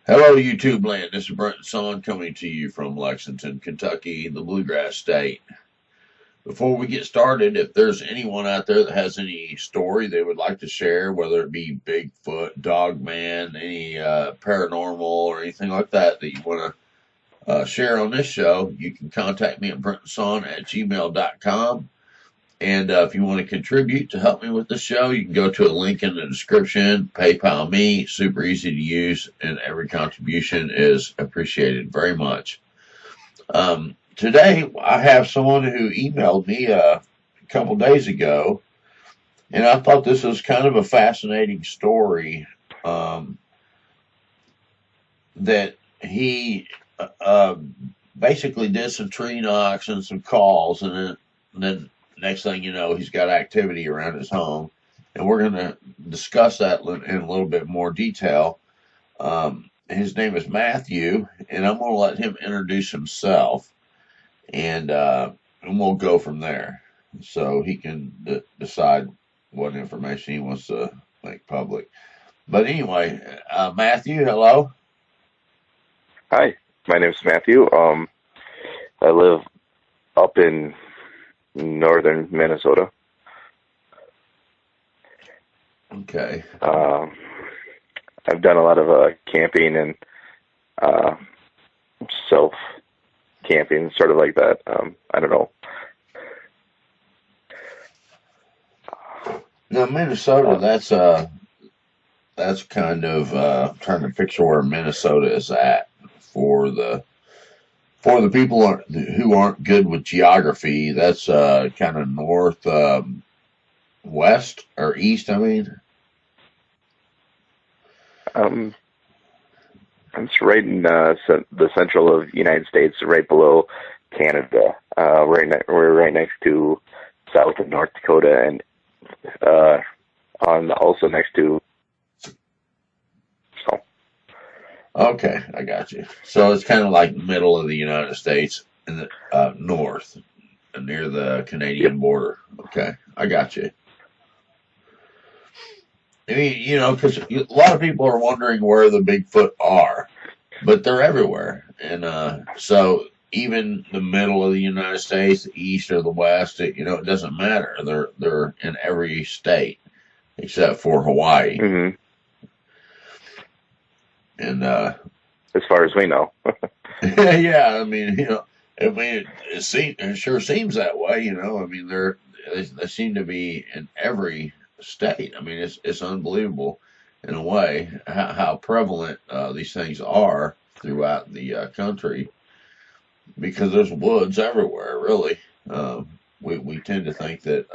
Hello, YouTube land. This is Brenton coming to you from Lexington, Kentucky, the Bluegrass State. Before we get started, if there's anyone out there that has any story they would like to share, whether it be Bigfoot, Dogman, any paranormal or anything like that that you want to share on this show, you can contact me at brentonsawin@gmail.com. And if you want to contribute to help me with the show, you can go to a link in the description, PayPal me, super easy to use, and every contribution is appreciated very much. Today, I have someone who emailed me a couple days ago, and I thought this was kind of a fascinating story that he basically did some tree knocks and some calls, and then next thing you know, he's got activity around his home, and we're going to discuss that in a little bit more detail. His name is Mathew, and I'm going to let him introduce himself, and we'll go from there. So he can decide what information he wants to make public. But anyway, Mathew, hello. Hi, my name is Mathew. I live up in northern Minnesota. Okay. I've done a lot of camping and self-camping, sort of like that. I don't know. Now, Minnesota, that's kind of trying to picture where Minnesota is at for the people who aren't good with geography. That's kind of north, west or east. I mean, It's right in the central of the United States, right below Canada. We're right next to South and North Dakota, and also next to. So. Okay, I got you. So it's kind of like the middle of the United States in the north, near the Canadian border. Okay, I got you. I mean, because a lot of people are wondering where the Bigfoot are, but they're everywhere. And so even the middle of the United States, the east or the west, it doesn't matter. They're in every state except for Hawaii. Mm-hmm. And as far as we know. yeah, I mean, it sure seems that way. I mean, they seem to be in every state. I mean, it's unbelievable in a way how prevalent these things are throughout the country, because there's woods everywhere. Really, we tend to think that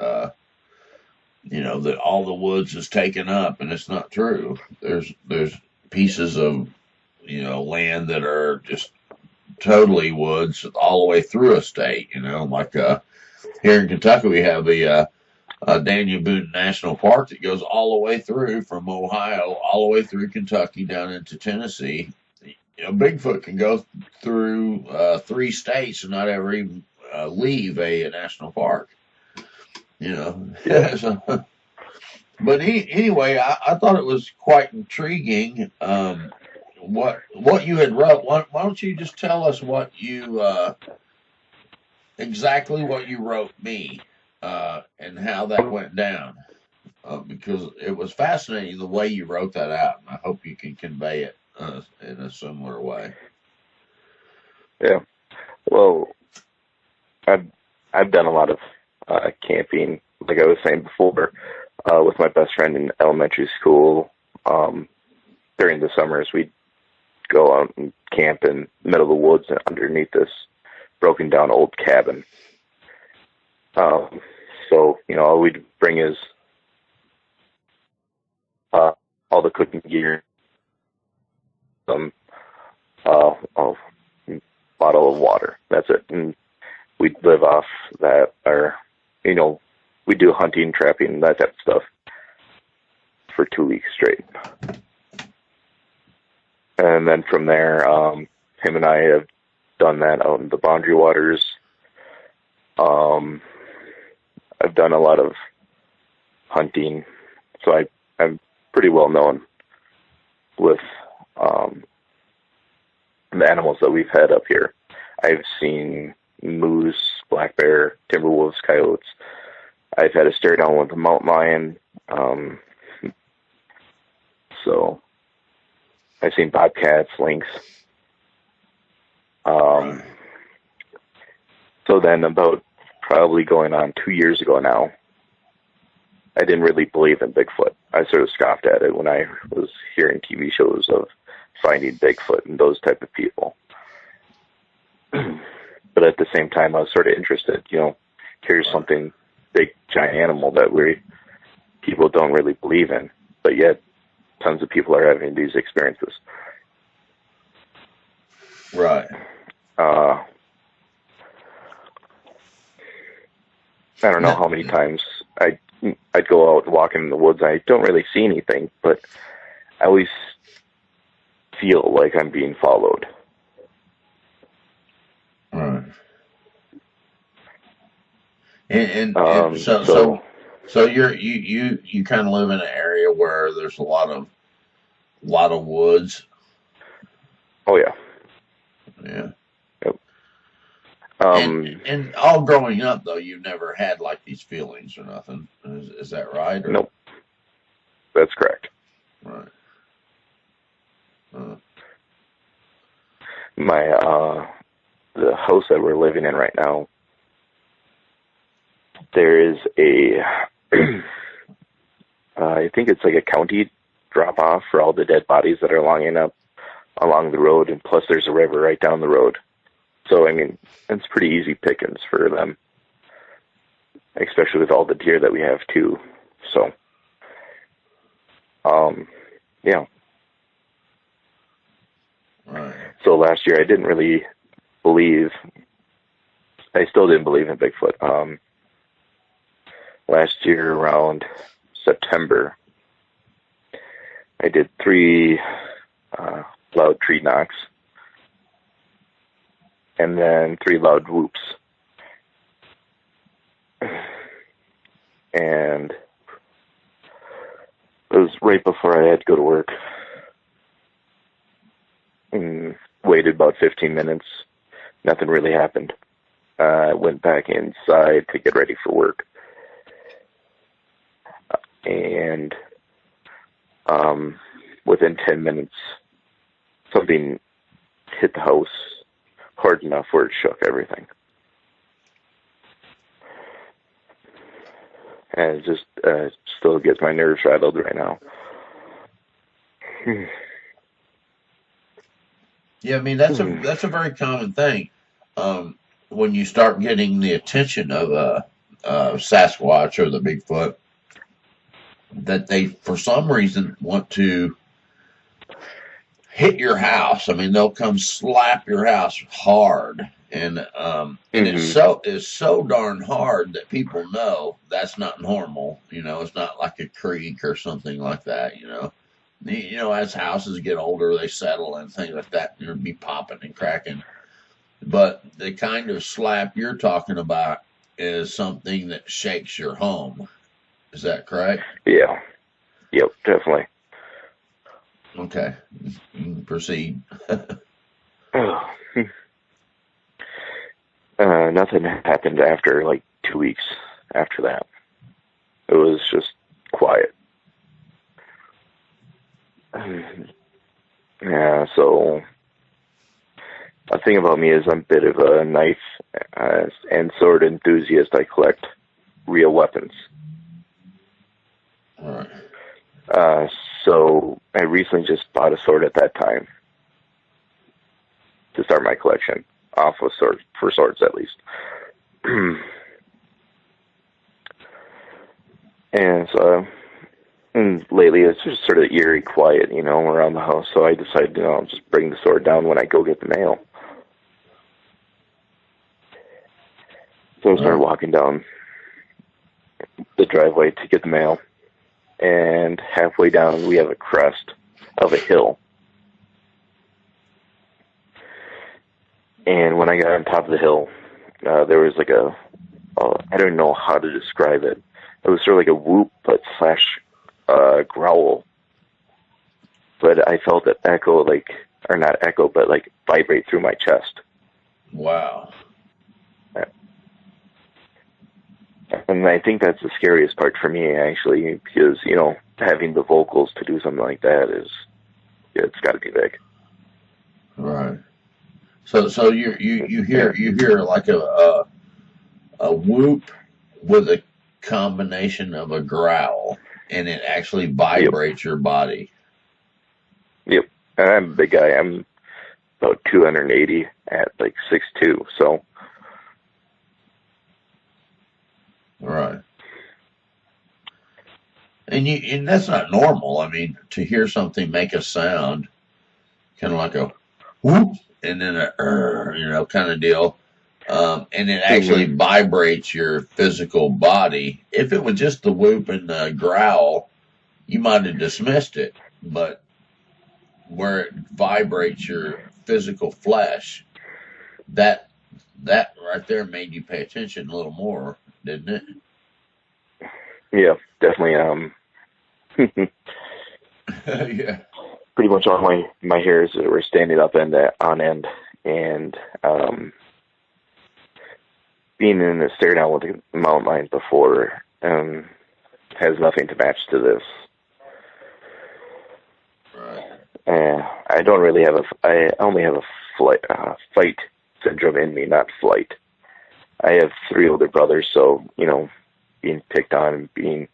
that all the woods is taken up, and it's not true. There's pieces of land that are just totally woods all the way through a state. Like here in Kentucky, we have the Daniel Boone National Park that goes all the way through from Ohio, all the way through Kentucky down into Tennessee. Bigfoot can go through 3 states and not ever even leave a national park. Yeah. But anyway, I thought it was quite intriguing. What you had wrote. Why don't you just tell us what you exactly what you wrote me and how that went down, because it was fascinating the way you wrote that out, and I hope you can convey it in a similar way. Yeah. Well, I've done a lot of camping, like I was saying before, with my best friend in elementary school. During the summers, we'd go out and camp in the middle of the woods underneath this broken down old cabin. So, all we'd bring is all the cooking gear, some a bottle of water. That's it. And we'd live off that, or, we do hunting, trapping, that type of stuff for 2 weeks straight. And then from there, him and I have done that out in the Boundary Waters. I've done a lot of hunting, so I'm pretty well known with the animals that we've had up here. I've seen moose, black bear, timber wolves, coyotes. I've had a stare down with a mountain lion. So I've seen bobcats, lynx. So then about probably going on 2 years ago now, I didn't really believe in Bigfoot. I sort of scoffed at it when I was hearing TV shows of finding Bigfoot and those type of people. But at the same time, I was sort of interested, here's something big, giant animal that people don't really believe in, but yet tons of people are having these experiences. Right. I don't know how many times I'd go out walking in the woods. I don't really see anything, but I always feel like I'm being followed. Right. And so you kind of live in an area where there's a lot of woods. Oh yeah. Yeah. Yep. And all growing up though, you've never had like these feelings or nothing. Is that right? Or? Nope. That's correct. Right. The house that we're living in right now, there is I think it's like a county drop-off for all the dead bodies that are lining up along the road, and plus there's a river right down the road. So, I mean, it's pretty easy pickings for them, especially with all the deer that we have, too. So, yeah. Right. So last year I didn't really I still didn't believe in Bigfoot. Last year around September, I did 3 loud tree knocks and then 3 loud whoops. And it was right before I had to go to work. And waited about 15 minutes. Nothing really happened. I went back inside to get ready for work. And within 10 minutes, something hit the house hard enough where it shook everything. And it just still gets my nerves rattled right now. Yeah, I mean that's a very common thing. When you start getting the attention of Sasquatch or the Bigfoot, that they for some reason want to hit your house. I mean, they'll come slap your house hard, and it's so darn hard that people know that's not normal. It's not like a creak or something like that. As houses get older, they settle and things like that. You'll be popping and cracking. But the kind of slap you're talking about is something that shakes your home. Is that correct? Yeah. Yep, definitely. Okay. You can proceed. Nothing happened after like 2 weeks after that. It was just quiet. Yeah, so a thing about me is I'm a bit of a knife and sword enthusiast. I collect real weapons. All right. So I recently just bought a sword at that time to start my collection off of swords, for swords at least. And so lately it's just sort of eerie quiet, around the house. So I decided, I'll just bring the sword down when I go get the mail. So I started walking down the driveway to get the mail. And halfway down, we have a crest of a hill. And when I got on top of the hill, there was like I don't know how to describe it. It was sort of like a whoop, but / growl. But I felt it echo like or not echo, but like vibrate through my chest. Wow. And I think that's the scariest part for me, actually, because, you know, having the vocals to do something like that it's got to be big. Right. So you hear like a whoop with a combination of a growl, and it actually vibrates your body. Yep. And I'm a big guy. I'm about 280 at like 6'2", so. Right. And that's not normal. I mean, to hear something make a sound, kind of like a whoop, and then a kind of deal, and it actually vibrates your physical body. If it was just the whoop and the growl, you might have dismissed it, but where it vibrates your physical flesh, that right there made you pay attention a little more, didn't it? Yeah, definitely. Yeah. Pretty much all my hairs were standing up and on end, and being in a stare down with a mountain lion before has nothing to match to this. Right. I don't really have I only have a fight syndrome in me, not flight. I have 3 older brothers, so, you know, being picked on and being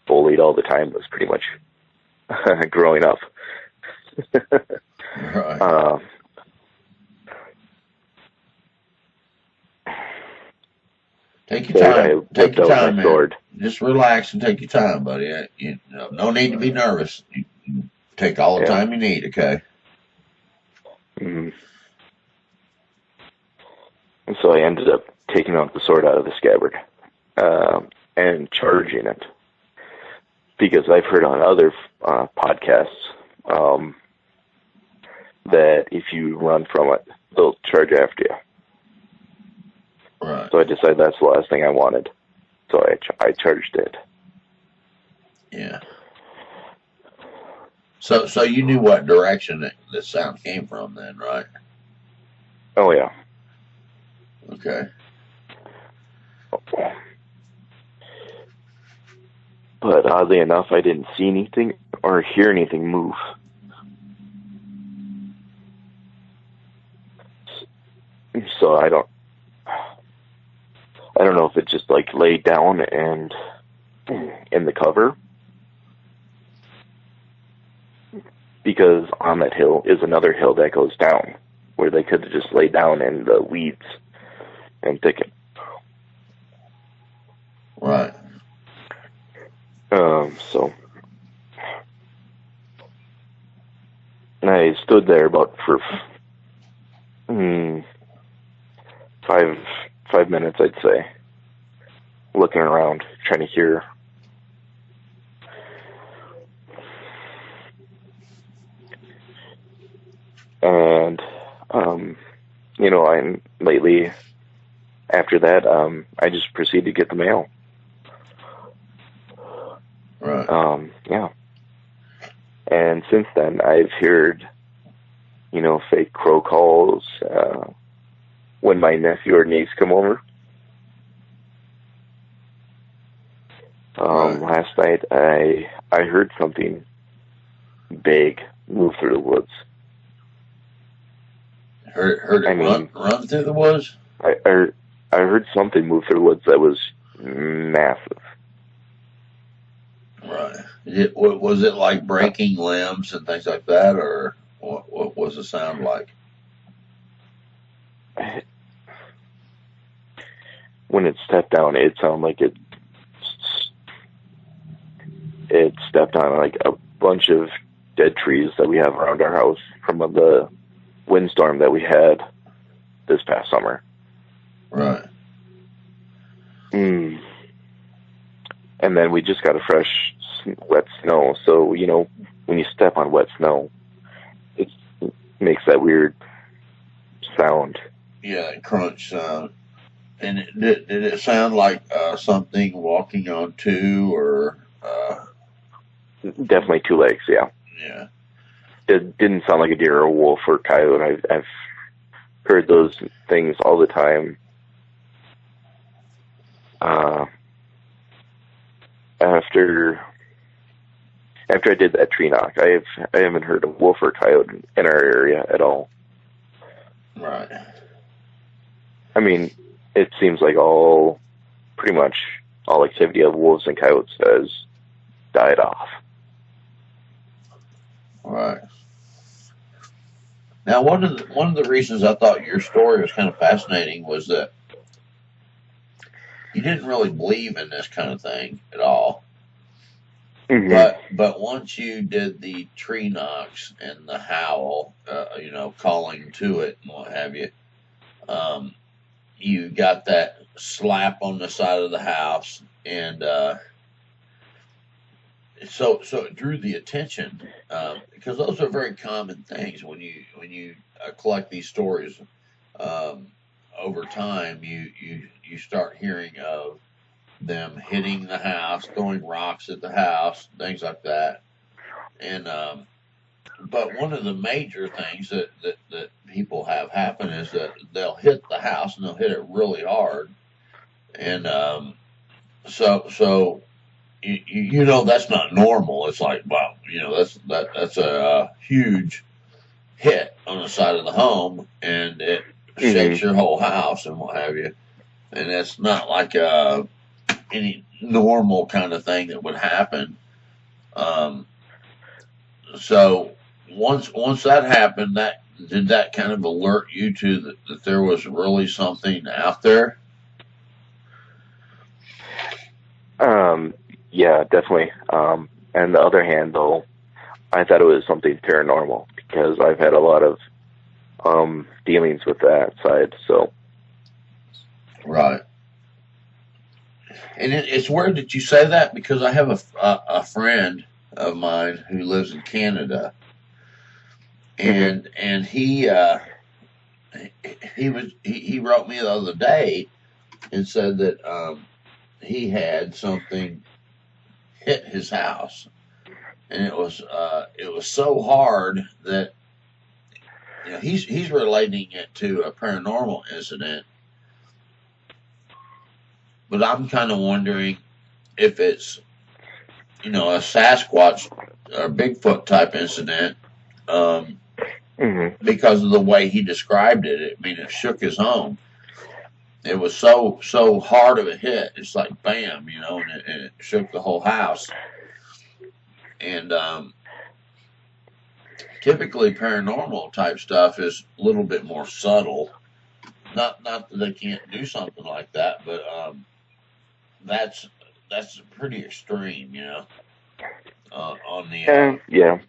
bullied all the time was pretty much growing up. Right. Take your time. Take your time, man. Just relax and take your time, buddy. No need to be nervous. You take all the time you need, okay? Mm-hmm. And so I ended up taking out the sword out of the scabbard and charging it, because I've heard on other podcasts that if you run from it, they'll charge after you. Right. So I decided that's the last thing I wanted. So I charged it. Yeah. So you knew what direction the sound came from then, right? Oh, yeah. Okay. But oddly enough, I didn't see anything or hear anything move. So I don't know if it just like laid down and in the cover, because on that hill is another hill that goes down where they could have just laid down in the weeds and thicket. Right. So I stood there about for 5 minutes, I'd say, looking around, trying to hear. And you know, I'm lately after that, I just proceeded to get the mail. Right. Yeah. And since then, I've heard, you know, fake crow calls when my nephew or niece come over. Right. Last night, I heard something big move through the woods. Heard it run through the woods? I heard something move through the woods that was massive. Right. Was it like breaking limbs and things like that, or what was the sound like? When it stepped down, it sounded like it stepped on like a bunch of dead trees that we have around our house from the windstorm that we had this past summer. Right. And then we just got a fresh wet snow, so, you know, when you step on wet snow, it makes that weird sound. Yeah, crunch sound. And did it sound like something walking on 2 or? Definitely 2 legs, yeah. Yeah. it didn't sound like a deer or a wolf or coyote. I've heard those things all the time. After I did that tree knock, I haven't heard a wolf or coyote in our area at all. Right. I mean, it seems like pretty much all activity of wolves and coyotes has died off. Right. Now, one of the reasons I thought your story was kind of fascinating was that you didn't really believe in this kind of thing at all. Mm-hmm. But once you did the tree knocks and the howl, calling to it and what have you, you got that slap on the side of the house, and so it drew the attention, because those are very common things when you collect these stories. Over time, you start hearing of them hitting the house, throwing rocks at the house, things like that. And but one of the major things that people have happen is that they'll hit the house and they'll hit it really hard. And so that's not normal. It's like, wow, that's a huge hit on the side of the home, and it shakes your whole house and what have you. And it's not like any normal kind of thing that would happen. So once that happened, did that kind of alert you to that there was really something out there? Yeah, definitely. On the other hand, though, I thought it was something paranormal because I've had a lot of dealings with that side. So, right. And it's weird that you say that, because I have a friend of mine who lives in Canada, and he wrote me the other day and said that he had something hit his house, and it was so hard that he's relating it to a paranormal incident. But I'm kind of wondering if it's, a Sasquatch or Bigfoot type incident, because of the way he described it. I mean, it shook his home. It was so hard of a hit. It's like bam, and it shook the whole house. And typically paranormal type stuff is a little bit more subtle. Not that they can't do something like that, but that's pretty extreme, on the yeah.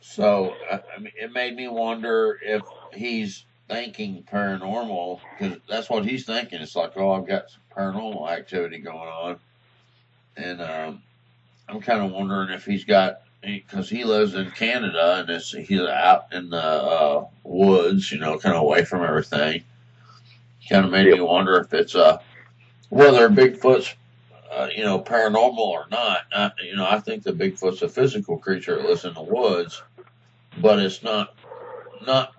So I mean, it made me wonder if he's thinking paranormal, because that's what he's thinking. It's like, oh, I've got some paranormal activity going on, and I'm kind of wondering if he's got, because he lives in Canada and he's out in the woods, kind of away from everything. Kind of made me wonder if it's whether Bigfoot's paranormal or not. I think the Bigfoot's a physical creature that lives in the woods, but it's not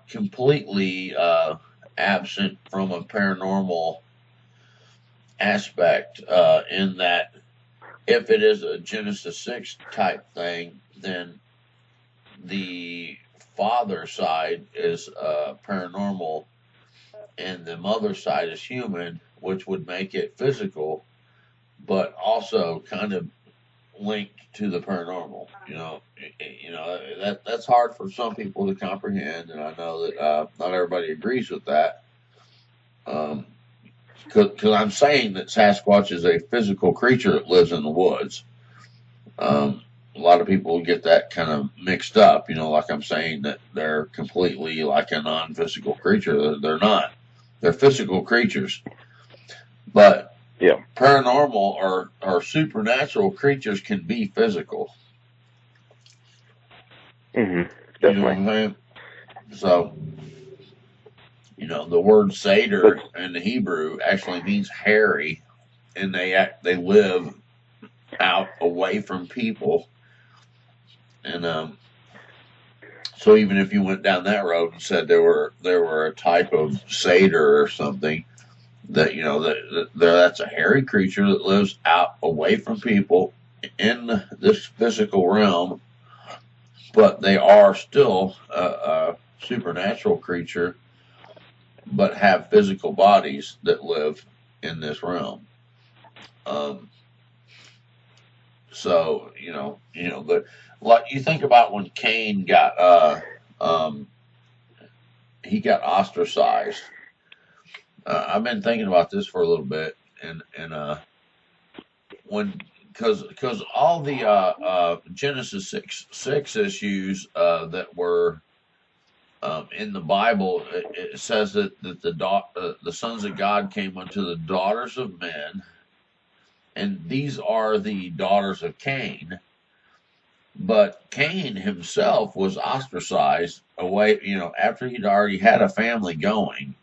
completely absent from a paranormal aspect, in that if it is a Genesis 6 type thing, then the father side is paranormal and the mother side is human, which would make it physical, but also kind of linked to the paranormal. That's hard for some people to comprehend, and I know that not everybody agrees with that. Because I'm saying that Sasquatch is a physical creature that lives in the woods. A lot of people get that kind of mixed up. Like I'm saying that they're completely like a non-physical creature. They're not. They're physical creatures, but paranormal or supernatural creatures can be physical. Definitely. You know what I'm saying? So, the word Seder in the Hebrew actually means hairy, and they live out away from people. And So even if you went down that road and said there were a type of satyr or something, that that's a hairy creature that lives out away from people in this physical realm, but they are still a supernatural creature, but have physical bodies that live in this realm. So but like you think about when Cain got he got ostracized. I've been thinking about this for a little bit, and when because all the Genesis 6 issues that were in the Bible, it says that the sons of God came unto the daughters of men, and these are the daughters of Cain. But Cain himself was ostracized away. After he'd already had a family going,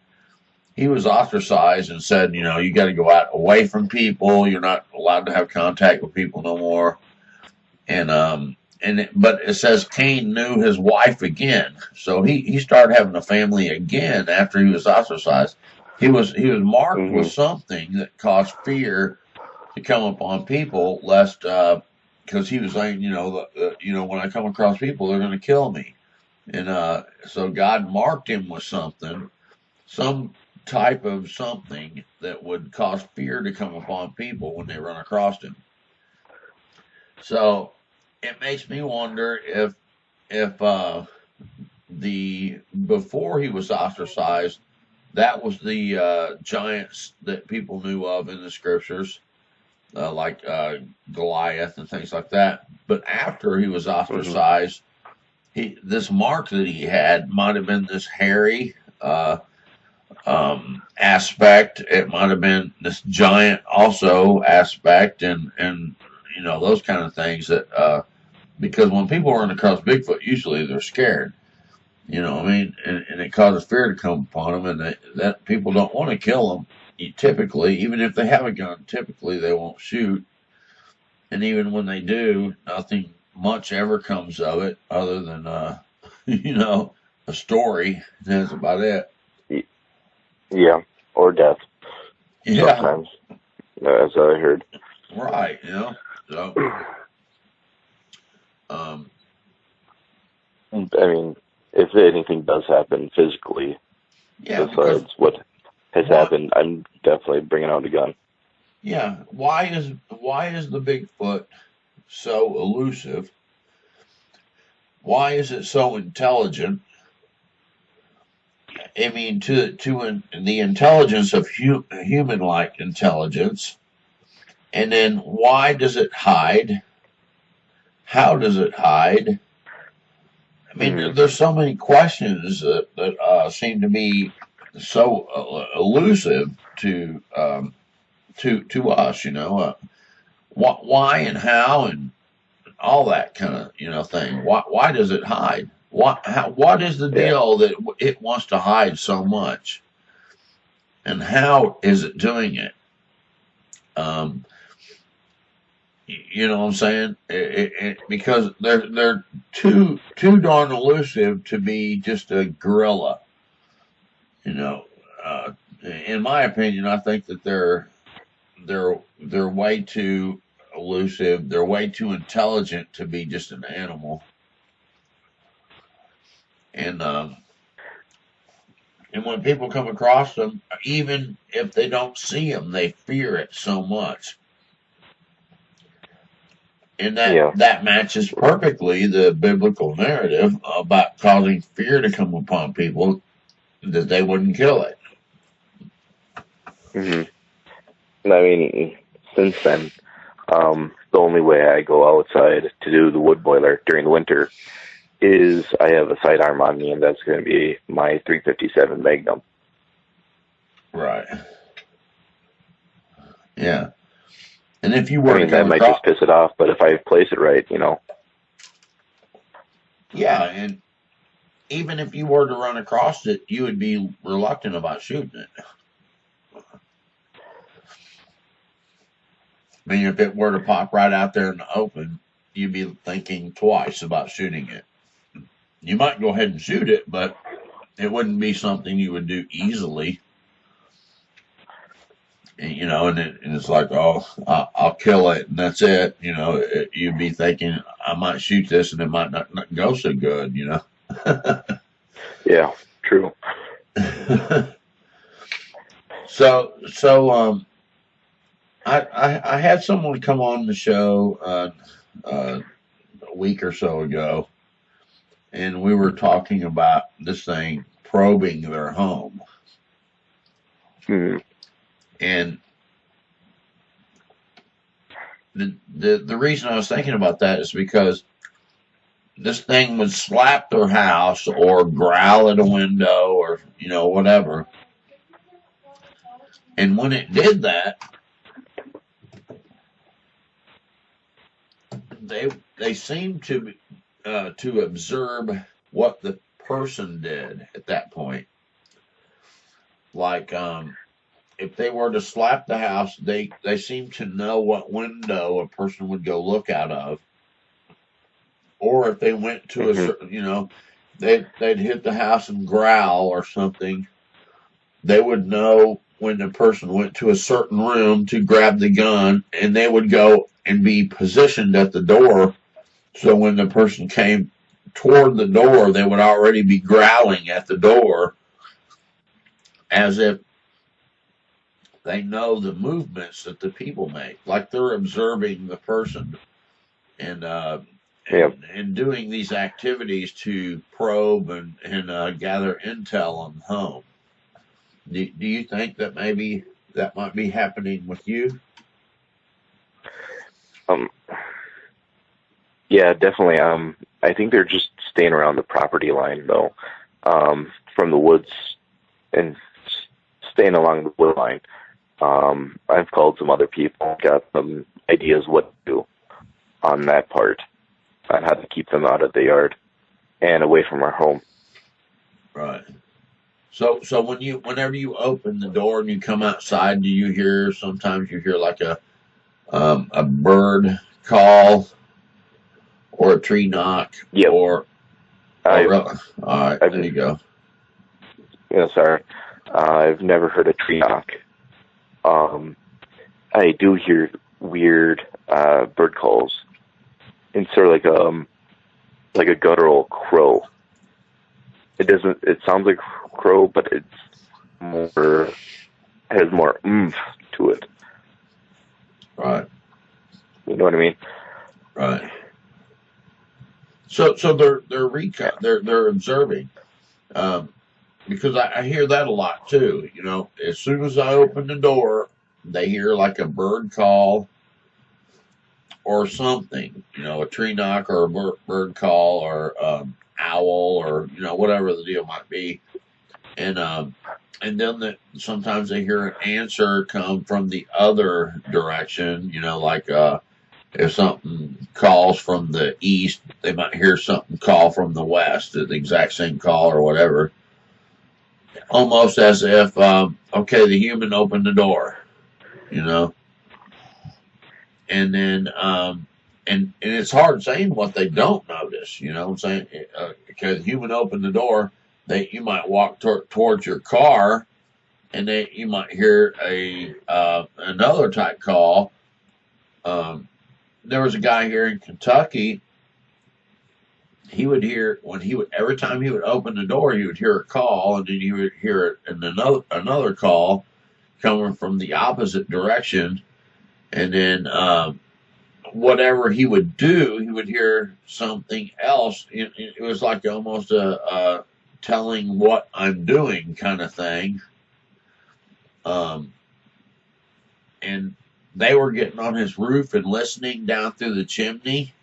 he was ostracized and said, you got to go out away from people. You're not allowed to have contact with people no more. But it says Cain knew his wife again, so he started having a family again after he was ostracized. He was marked with something that caused fear to come upon people, lest because he was saying, when I come across people, they're going to kill me, and so God marked him with some type of something that would cause fear to come upon people when they run across him. So it makes me wonder if before he was ostracized, that was the giants that people knew of in the scriptures, like Goliath and things like that. But after he was ostracized, this mark that he had might have been this hairy aspect. It might have been this giant also aspect, and those kind of things that because when people run across Bigfoot, usually they're scared. And it causes fear to come upon them, and that people don't want to kill them. Typically, even if they have a gun, typically they won't shoot. And even when they do, nothing much ever comes of it other than, a story. That's about it. Yeah, or death. Yeah. Sometimes, as I heard. Right, so... I mean, if anything does happen physically, besides what has happened, I'm definitely bringing out a gun. Yeah, why is the Bigfoot so elusive? Why is it so intelligent? I mean, to the intelligence of human-like intelligence, and then why does it hide? How does it hide? I mean, there's so many questions that seem to be so elusive to us. Why and how and all that kind of thing. Why does it hide? What is the deal that it wants to hide so much? And how is it doing it? You know what I'm saying? Because they're too darn elusive to be just a gorilla. In my opinion, I think that they're way too elusive. They're way too intelligent to be just an animal. And when people come across them, even if they don't see them, they fear it so much. And that matches perfectly the biblical narrative about causing fear to come upon people that they wouldn't kill it. I mean, since then, the only way I go outside to do the wood boiler during the winter is I have a sidearm on me, and that's going to be my .357 Magnum. Right. Yeah. And if you were that might just piss it off, but if I place it right, Yeah, and even if you were to run across it, you would be reluctant about shooting it. I mean, if it were to pop right out there in the open, you'd be thinking twice about shooting it. You might go ahead and shoot it, but it wouldn't be something you would do easily. And, and it's like, oh, I'll kill it and that's it. You'd be thinking, I might shoot this and it might not go so good. Yeah, true. So I had someone come on the show a week or so ago, and we were talking about this thing probing their home. And the reason I was thinking about that is because this thing would slap their house or growl at a window or whatever. And when it did that, they seemed to observe what the person did at that point. Like if they were to slap the house, they seemed to know what window a person would go look out of. Or if they went to a certain, they'd hit the house and growl or something, they would know when the person went to a certain room to grab the gun, and they would go and be positioned at the door. So when the person came toward the door, they would already be growling at the door as if they know the movements that the people make, like they're observing the person and doing these activities to probe and gather intel on the home. Do you think that maybe that might be happening with you? Yeah, definitely. I think they're just staying around the property line, though, from the woods and staying along the wood line. I've called some other people, got some ideas what to do on that part, on how to keep them out of the yard and away from our home. Right. So whenever you open the door and you come outside, do you hear, sometimes you hear like a bird call or a tree knock? Yep. Or all right, there you go. Sorry. I've never heard a tree knock. I do hear weird bird calls. It's sort of like a guttural crow. It sounds like crow, but it has more oomph to it. Right. You know what I mean? Right. So they're observing, because I hear that a lot too. As soon as I open the door, they hear like a bird call or something. A tree knock or a bird call or owl or whatever the deal might be, and then sometimes they hear an answer come from the other direction. Like if something calls from the east, they might hear something call from the west, the exact same call or whatever. Almost as if, okay, the human opened the door, and then, and it's hard saying what they don't notice, what I'm saying? Because the human opened the door, you might walk towards your car, and then you might hear another type call. There was a guy here in Kentucky. He would hear every time he would open the door, he would hear a call, and then you would hear another call coming from the opposite direction, and then whatever he would do, he would hear something else. It was like almost a telling what I'm doing kind of thing. And they were getting on his roof and listening down through the chimney.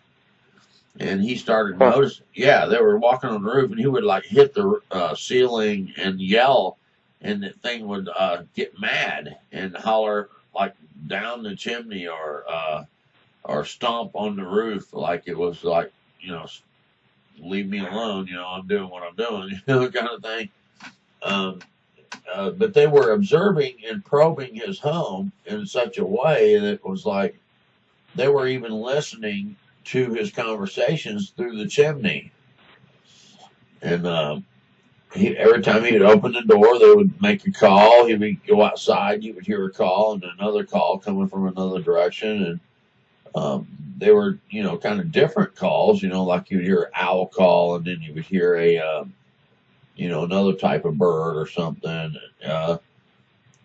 And he started noticing, they were walking on the roof, and he would like hit the ceiling and yell, and the thing would get mad and holler like down the chimney or stomp on the roof, like it was like, leave me alone, I'm doing what I'm doing, kind of thing. But they were observing and probing his home in such a way that it was like they were even listening to his conversations through the chimney. And every time he would open the door, they would make a call. He would go outside, you would hear a call and another call coming from another direction. And they were, kind of different calls, like you'd hear an owl call and then you would hear another type of bird or something.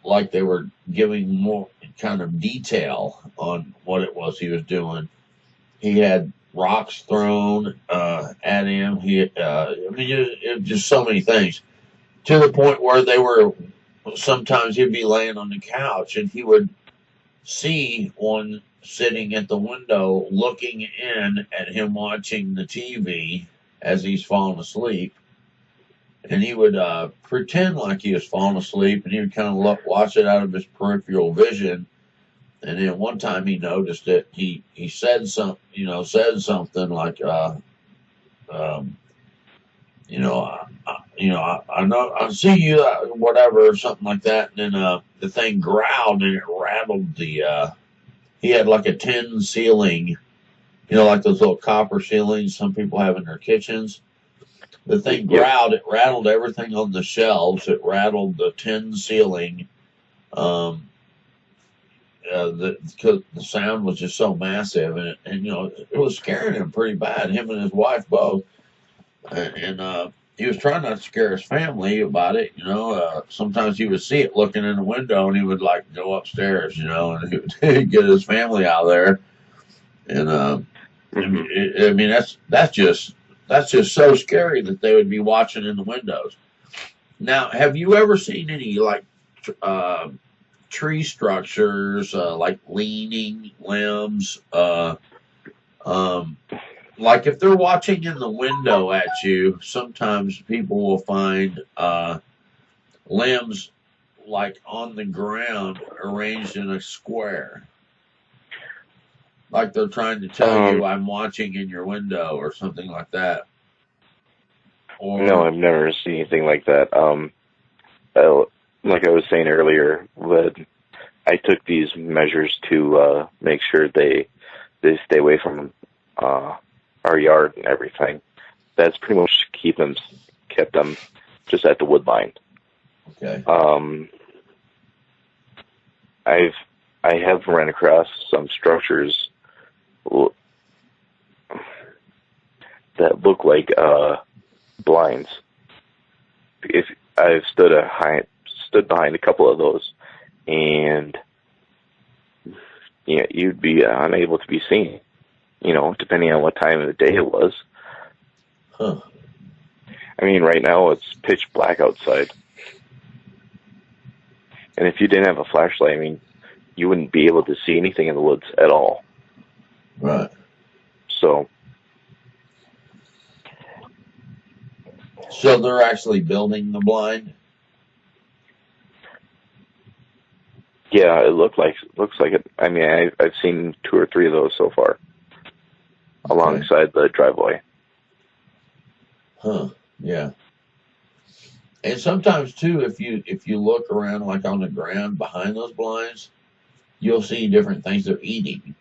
Like they were giving more kind of detail on what it was he was doing. He had rocks thrown at him. It was just so many things, to the point where sometimes he'd be laying on the couch and he would see one sitting at the window looking in at him watching the TV as he's falling asleep. And he would pretend like he was falling asleep, and he would kind of watch it out of his peripheral vision. And then one time he noticed it. He said something like, I know, I see you, whatever, or something like that. And then the thing growled and it rattled he had like a tin ceiling, like those little copper ceilings some people have in their kitchens. The thing growled, it rattled everything on the shelves, it rattled the tin ceiling. Because the sound was just so massive, and it was scaring him pretty bad, him and his wife both. And he was trying not to scare his family about it. Sometimes he would see it looking in the window, and he would like go upstairs, and he would get his family out there. And that's just so scary that they would be watching in the windows. Now, have you ever seen any like tree structures, like leaning limbs? Like if they're watching in the window at you, sometimes people will find limbs like on the ground arranged in a square. Like they're trying to tell you, I'm watching in your window or something like that. No, I've never seen anything like that. Like I was saying earlier, that I took these measures to make sure they stay away from our yard and everything. That's pretty much kept them just at the wood line. Okay. I have run across some structures that look like blinds. If I've stood behind a couple of those, and you'd be unable to be seen, depending on what time of the day it was. Huh. I mean, right now it's pitch black outside. And if you didn't have a flashlight, I mean, you wouldn't be able to see anything in the woods at all. Right. So they're actually building the blind? Yeah, it looks like it. I mean, I've seen 2 or 3 of those so far, alongside the driveway. Huh. Yeah. And sometimes too, if you look around like on the ground behind those blinds, you'll see different things they're eating.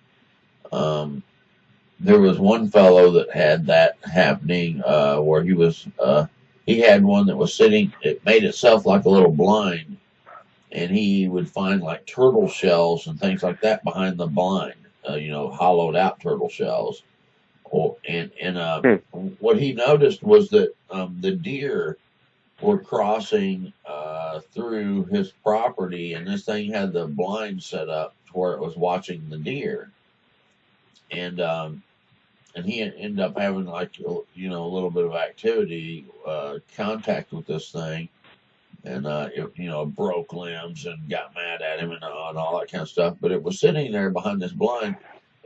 There was one fellow that had that happening, where he had one that was sitting. It made itself like a little blind, and he would find like turtle shells and things like that behind the blind. Hollowed out turtle shells. What he noticed was that the deer were crossing through his property, and this thing had the blind set up to where it was watching the deer. And he ended up having like a little bit of activity, contact with this thing, and it broke limbs and got mad at him and all that kind of stuff. But it was sitting there behind this blind,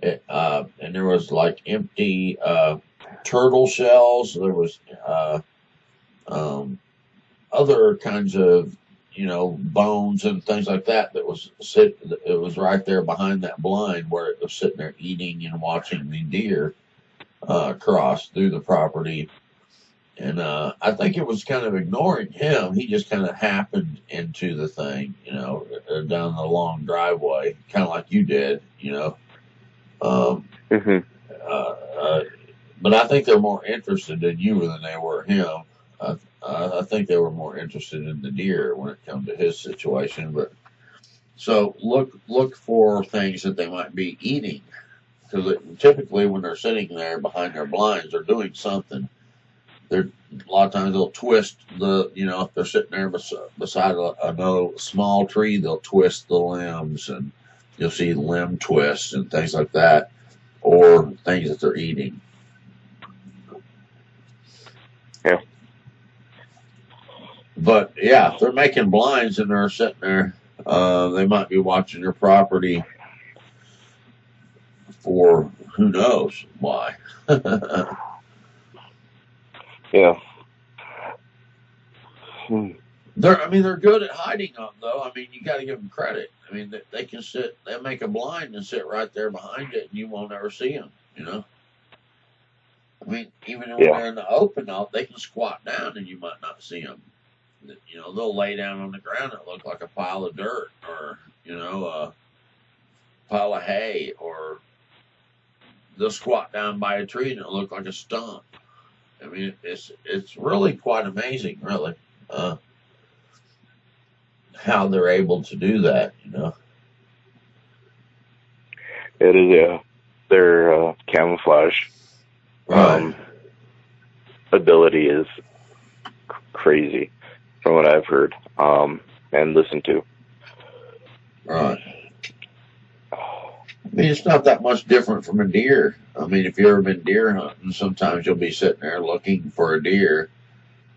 and there was like empty turtle shells. There was other kinds of bones and things like that it was right there behind that blind where it was sitting there eating and watching the deer cross through the property. And I think it was kind of ignoring him. He just kind of happened into the thing, down the long driveway, kind of like you did, Mm-hmm. But I think they're more interested in you than they were him. I think they were more interested in the deer when it comes to his situation. But so look for things that they might be eating, because typically when they're sitting there behind their blinds, they're doing something. They're a lot of times they'll twist if they're sitting there beside another small tree, they'll twist the limbs, and you'll see limb twists and things like that, or things that they're eating. Yeah. But yeah, if they're making blinds and they're sitting there, they might be watching your property for who knows why. Yeah. They're good at hiding them, though. I mean, you got to give them credit. I mean, they can sit, they make a blind and sit right there behind it, and you won't ever see them. I mean, even when they're in the open, they can squat down, and you might not see them. They'll lay down on the ground and look like a pile of dirt, or a pile of hay, or they'll squat down by a tree and it'll look like a stump. I mean, it's really quite amazing, really, how they're able to do that. It is, yeah. Their camouflage ability is crazy, from what I've heard and listened to. Right. I mean, it's not that much different from a deer. I mean, if you've ever been deer hunting, sometimes you'll be sitting there looking for a deer.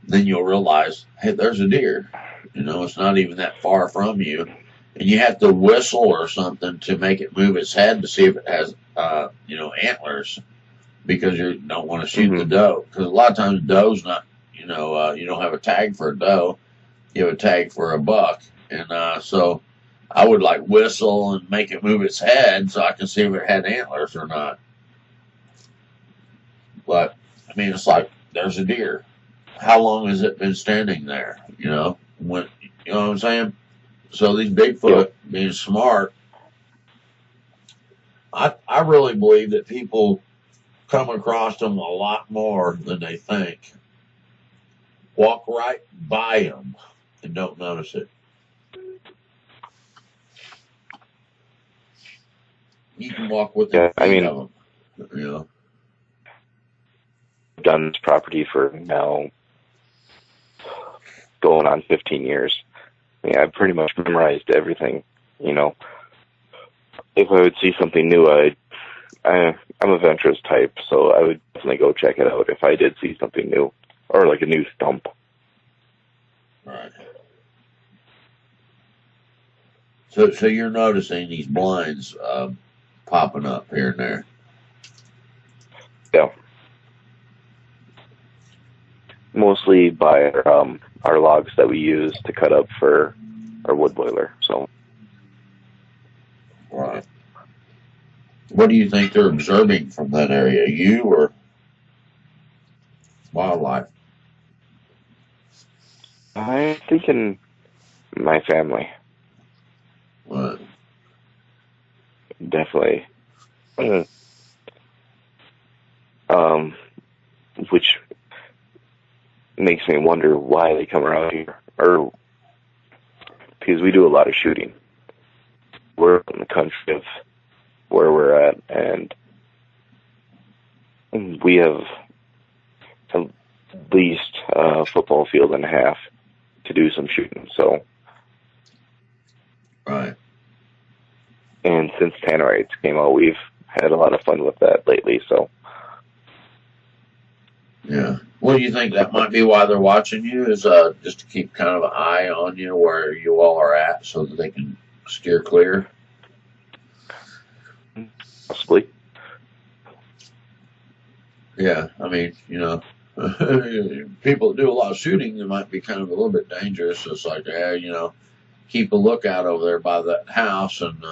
Then you'll realize, hey, there's a deer. It's not even that far from you. And you have to whistle or something to make it move its head to see if it has, antlers, because you don't want to shoot the doe. Because a lot of times doe's not, you don't have a tag for a doe. You have a tag for a buck. And so I would whistle and make it move its head so I can see if it had antlers or not. But, I mean, it's like, there's a deer. How long has it been standing there? You know what I'm saying? So these Bigfoot being smart, I really believe that people come across them a lot more than they think. Walk right by them and don't notice it. You can walk within feet of them. I've done this property for now going on 15 years. I've pretty much memorized everything. If I would see something new, I'm a venturous type, so I would definitely go check it out if I did see something new, or like a new stump. Right. So you're noticing these blinds popping up here and there. Yeah. Mostly by our logs that we use to cut up for our wood boiler. So. Right. What do you think they're observing from that area? You or wildlife? I'm thinking my family. Right. Definitely. Which makes me wonder why they come around here, or because we do a lot of shooting. We're in the country of where we're at, and we have at least a football field and a half to do some shooting. So, right. And since Tannerites came out, we've had a lot of fun with that lately. So, yeah. Well, you think that might be why they're watching you, is just to keep kind of an eye on you where you all are at, so that they can steer clear? Possibly. Yeah, I mean, people that do a lot of shooting, they might be kind of a little bit dangerous. It's like, keep a lookout over there by that house, and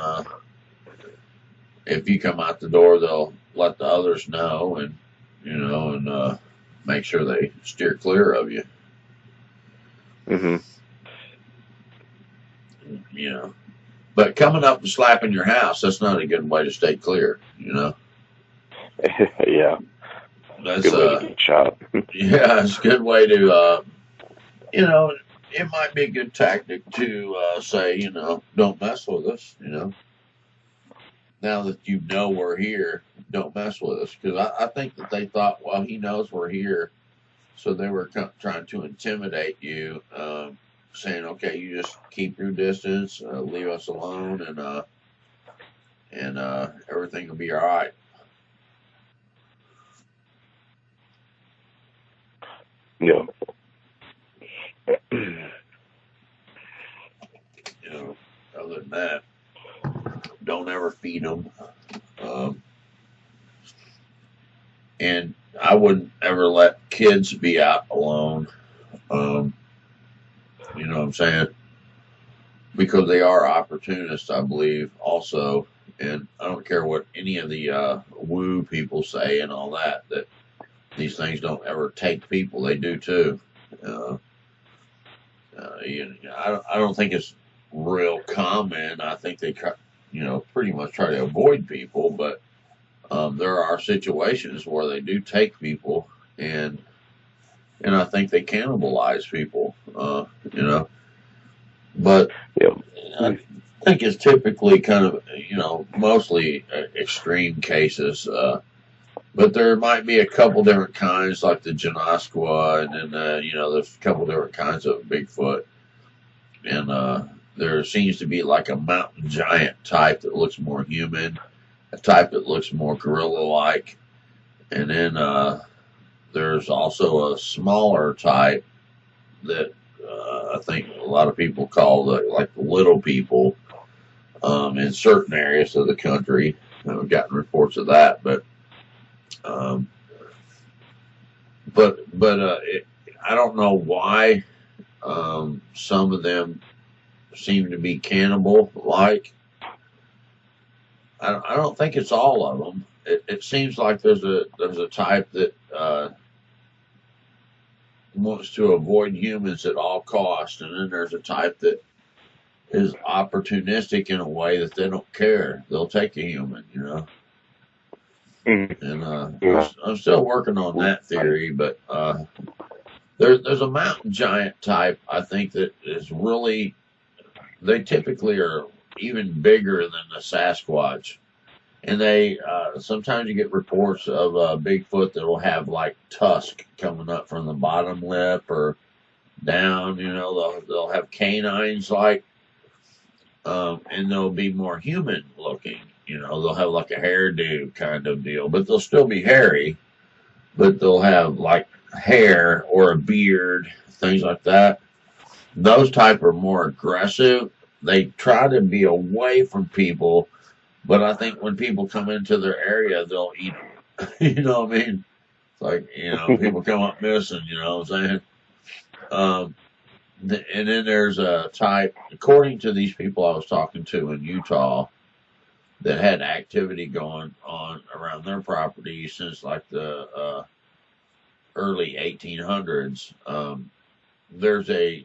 if you come out the door, they'll let the others know, and make sure they steer clear of you. But coming up and slapping your house, that's not a good way to stay clear, Yeah. That's Good way to get shot. yeah, it's a good way to you know, it might be a good tactic to say, don't mess with us. Now that you know we're here, don't mess with us. Because I think that they thought, well, he knows we're here, so they were trying to intimidate you, saying, okay, you just keep your distance, leave us alone, and everything will be all right. Yeah. Other than that, don't ever feed them. And I wouldn't ever let kids be out alone. You know what I'm saying? Because they are opportunists, I believe, also. And I don't care what any of the woo people say and all that these things don't ever take people. They do too. I don't think it's real common. I think they pretty much try to avoid people, but there are situations where they do take people, and I think they cannibalize people. But Yeah. I think it's typically kind of mostly extreme cases. But there might be a couple different kinds, like the Janoskwa, and then there's a couple different kinds of Bigfoot, and there seems to be like a mountain giant type that looks more human, a type that looks more gorilla-like, and then there's also a smaller type that I think a lot of people call like the little people in certain areas of the country. I've gotten reports of that, but I don't know why some of them seem to be cannibal-like. I don't think it's all of them. It seems like there's a type that wants to avoid humans at all costs, and then there's a type that is opportunistic in a way that they don't care. They'll take a human, And I'm still working on that theory, but there's a mountain giant type, I think, that is really, they typically are even bigger than the Sasquatch. And they sometimes you get reports of Bigfoot that will have like tusk coming up from the bottom lip or down. They'll have canines like, and they'll be more human looking. They'll have like a hairdo kind of deal, but they'll still be hairy. But they'll have like hair or a beard, things like that. Those type are more aggressive. They try to be away from people. But I think when people come into their area, they'll eat them. You know what I mean? It's like, people come up missing, you know what I'm saying? And then there's a type, according to these people I was talking to in Utah, that had activity going on around their property since like the early 1800s. There's a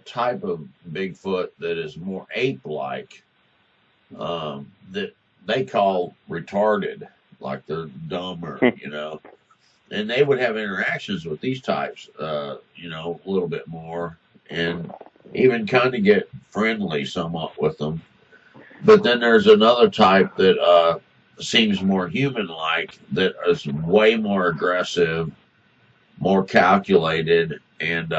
type of Bigfoot that is more ape-like. That they call retarded, like they're dumber, and they would have interactions with these types, a little bit more, and even kind of get friendly somewhat with them. But then there's another type that seems more human-like, that is way more aggressive, more calculated, and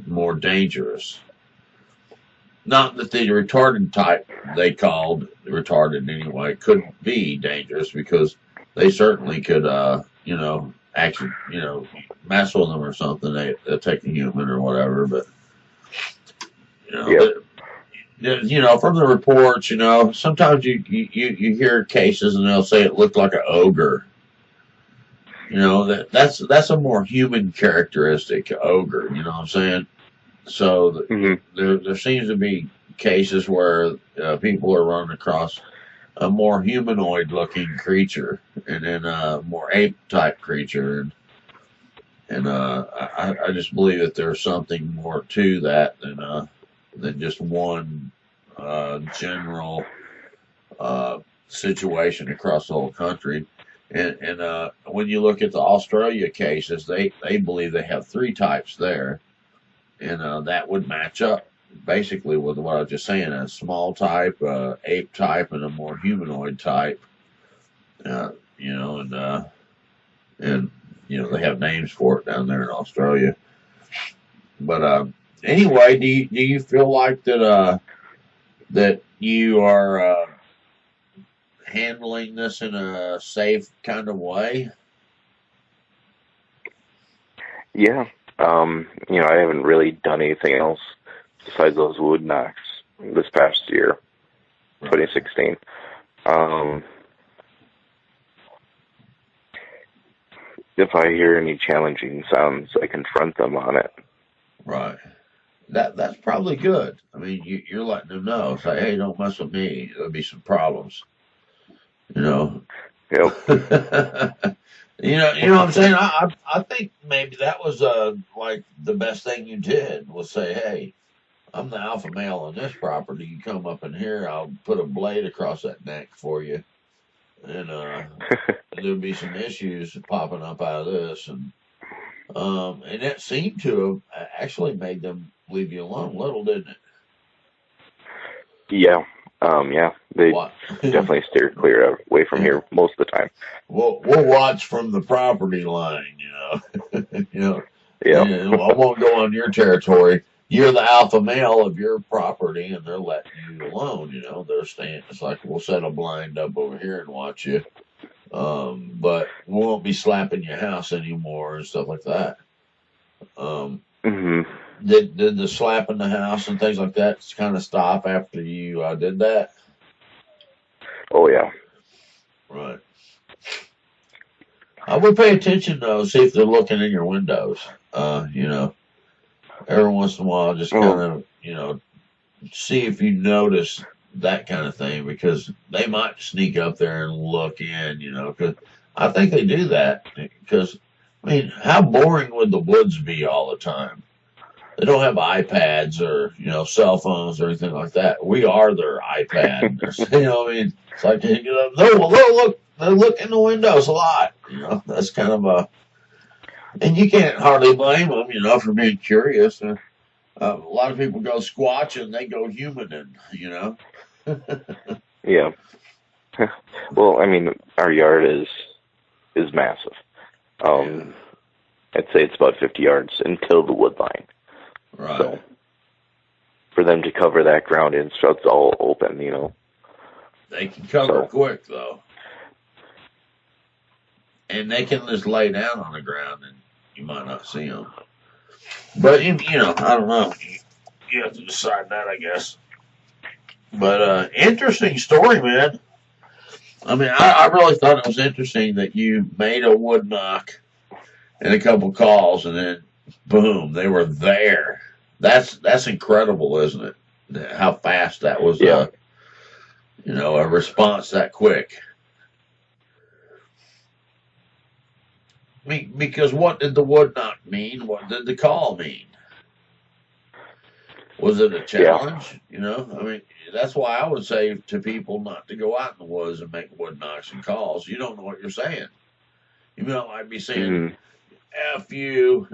more dangerous. Not that the retarded type they called retarded anyway couldn't be dangerous, because they certainly could, actually, mess with them or something. They'll take a human or whatever. But from the reports, sometimes you hear cases and they'll say it looked like an ogre. That's a more human characteristic, ogre. You know what I'm saying? So there seems to be cases where people are running across a more humanoid-looking creature, and then a more ape-type creature, and I just believe that there's something more to that than just one general situation across the whole country. And when you look at the Australia cases, they believe they have three types there, and that would match up basically with what I was just saying: a small type, ape type, and a more humanoid type. You know, and you know they have names for it down there in Australia. But anyway, do you feel like that you are handling this in a safe kind of way? Yeah. I haven't really done anything else besides those wood knocks this past year, Right. 2016. If I hear any challenging sounds, I confront them on it. Right. That's probably good. I mean, you're letting them know. Say, hey, don't mess with me. There'll be some problems. You know. Yep. You know what I'm saying. I think maybe that was like the best thing you did was say, hey, I'm the alpha male on this property. You come up in here, I'll put a blade across that neck for you, and there'll be some issues popping up out of this, and that seemed to have actually made them leave you alone a little, didn't it? Yeah. Yeah. They What? definitely steer clear away from here most of the time. We'll watch from the property line, you know. You know, Yeah. I won't go on your territory. You're the alpha male of your property, and they're letting you alone. You know, they're staying. It's like we'll set a blind up over here and watch you, but we won't be slapping your house anymore and stuff like that. hmm Did the slapping the house and things like that kind of stop after you did that? Oh, yeah. Right. I would pay attention though, see if they're looking in your windows. You know, every once in a while, just kind Oh, of, you know, see if you notice that kind of thing because they might sneak up there and look in. You know, because I think they do that because I mean, how boring would the woods be all the time? They don't have iPads or cell phones or anything like that. We are their iPad. You know, what I mean, it's like they look in the windows a lot. You know, that's kind of and you can't hardly blame them. You know, for being curious. A lot of people go squatching, they go humaning. You know. yeah. Well, I mean, our yard is massive. Yeah. I'd say it's about 50 yards until the wood line. Right. So for them to cover that ground in, so it's all open, They can cover quick though, and they can just lay down on the ground, and you might not see them. But I don't know. You have to decide that, I guess. But interesting story, man. I mean, I really thought it was interesting that you made a wood knock and a couple calls, and then boom, they were there. That's incredible, isn't it? How fast that was. Yeah. A response that quick. I mean, because what did the wood knock mean? What did the call mean? Was it a challenge? Yeah. I mean, that's why I would say to people not to go out in the woods and make wood knocks and calls. You don't know what you're saying. You might be saying, F you,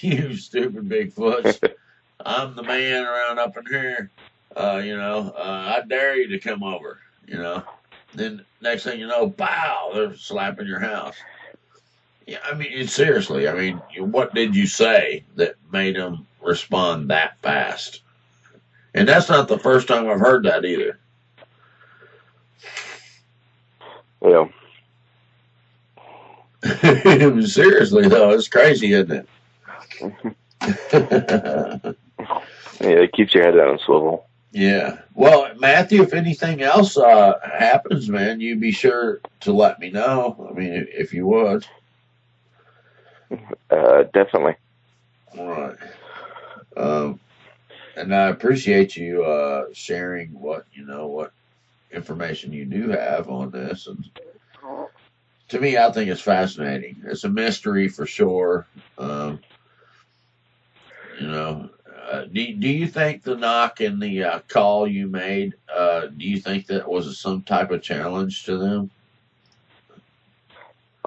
you stupid Bigfoots. I'm the man around up in here. I dare you to come over. Then next thing you know, pow, they're slapping your house. Yeah, I mean, seriously. I mean, what did you say that made them respond that fast? And that's not the first time I've heard that either. Yeah. Seriously, though, it's crazy, isn't it? Yeah, it keeps your head on a swivel. Yeah. Well, Mathew, if anything else happens, man, you be sure to let me know. I mean, if you would. Definitely. All right. And I appreciate you sharing what information you do have on this. And to me, I think it's fascinating. It's a mystery for sure. Do you think the knock and the call you made, do you think that was some type of challenge to them?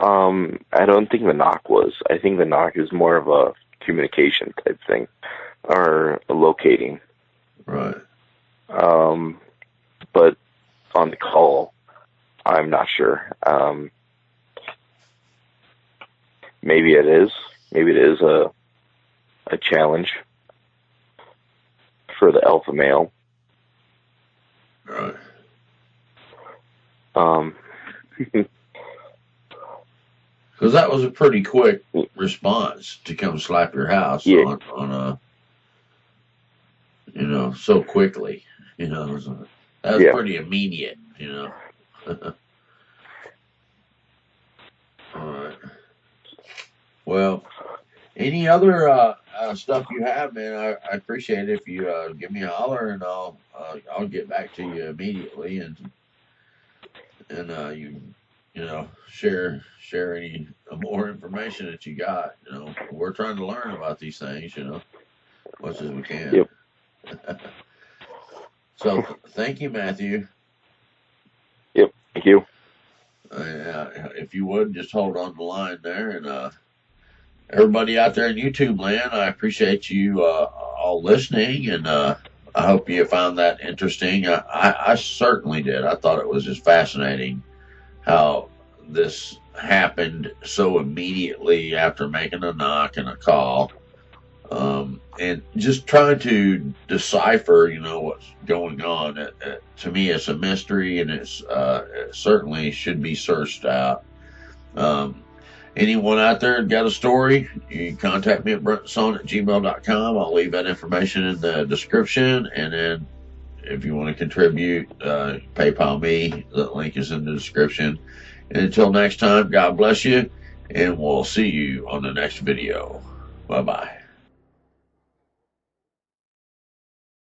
I don't think the knock was. I think the knock is more of a communication type thing, or a locating. Right. But on the call, I'm not sure. Maybe it is. Maybe it is a challenge for the alpha male. Right. Because that was a pretty quick response to come slap your house on a, so quickly. That was pretty immediate. All right. Well, any other stuff you have, man? I appreciate it if you give me a holler, and I'll get back to you immediately, and you share any more information that you got. We're trying to learn about these things, much as we can. Yep. So thank you, Mathew. Yep. Thank you. If you would just hold on the line there, and everybody out there in YouTube land, I appreciate you all listening, and I hope you found that interesting. I certainly did. I thought it was just fascinating how this happened so immediately after making a knock and a call, and just trying to decipher, what's going on. To me, it's a mystery, and it certainly should be searched out. Anyone out there got a story, you can contact me at brentonsawin@gmail.com. I'll leave that information in the description, and then if you want to contribute, PayPal me. The link is in the description. And until next time, God bless you, and we'll see you on the next video. Bye-bye.